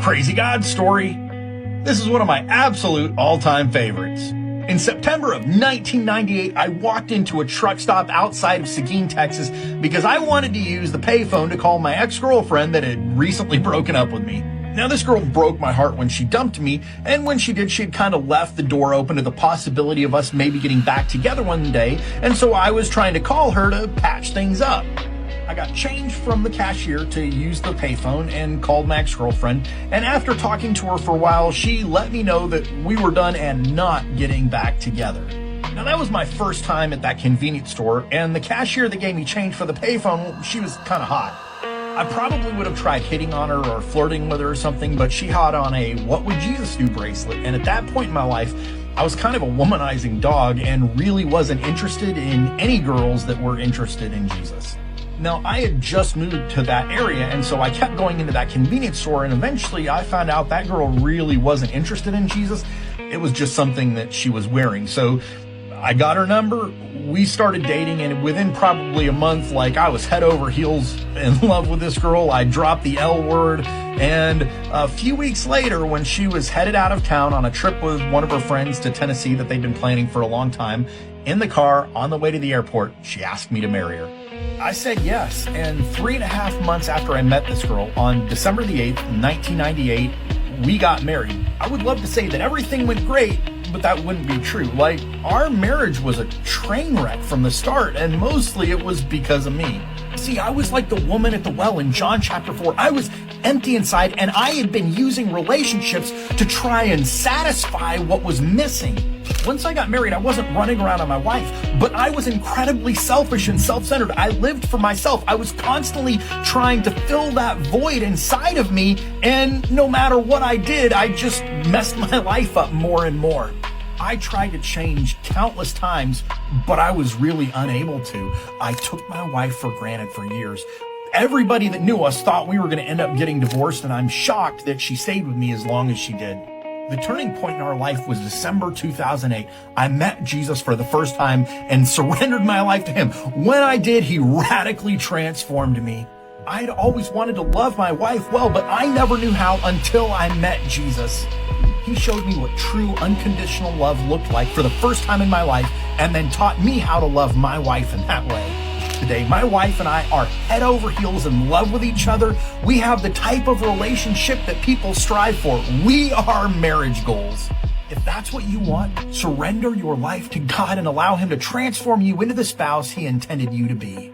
Crazy God story. This is one of my absolute all-time favorites. In September of 1998, I walked into a truck stop outside of Seguin, Texas, because I wanted to use the payphone to call my ex-girlfriend that had recently broken up with me. Now, this girl broke my heart when she dumped me, and when she did, she had kind of left the door open to the possibility of us maybe getting back together one day, and so I was trying to call her to patch things up. I got change from the cashier to use the payphone and called my ex-girlfriend, and after talking to her for a while, she let me know that we were done and not getting back together. Now, that was my first time at that convenience store, and the cashier that gave me change for the payphone, she was kind of hot. I probably would have tried hitting on her or flirting with her or something, but she had on a "What Would Jesus Do" bracelet, and at that point in my life, I was kind of a womanizing dog and really wasn't interested in any girls that were interested in Jesus. Now, I had just moved to that area, and so I kept going into that convenience store, and eventually I found out that girl really wasn't interested in Jesus. It was just something that she was wearing. So I got her number, we started dating, and within probably a month, I was head over heels in love with this girl. I dropped the L word, and a few weeks later, when she was headed out of town on a trip with one of her friends to Tennessee that they'd been planning for a long time, in the car on the way to the airport, she asked me to marry her. I said yes, and 3.5 months after I met this girl, on December the 8th, 1998, we got married. I would love to say that everything went great, but that wouldn't be true. Our marriage was a train wreck from the start, and mostly it was because of me. See, I was like the woman at the well in John chapter 4. I was empty inside, and I had been using relationships to try and satisfy what was missing. Once I got married, I wasn't running around on my wife, but I was incredibly selfish and self-centered. I lived for myself. I was constantly trying to fill that void inside of me, and no matter what I did, I just messed my life up more and more. I tried to change countless times, but I was really unable to. I took my wife for granted for years. Everybody that knew us thought we were going to end up getting divorced, and I'm shocked that she stayed with me as long as she did. The turning point in our life was December 2008. I met Jesus for the first time and surrendered my life to him. When I did, he radically transformed me. I'd always wanted to love my wife well, but I never knew how until I met Jesus. He showed me what true unconditional love looked like for the first time in my life, and then taught me how to love my wife in that way. Today, my wife and I are head over heels in love with each other. We have the type of relationship that people strive for. We are marriage goals. If that's what you want, surrender your life to God and allow him to transform you into the spouse he intended you to be.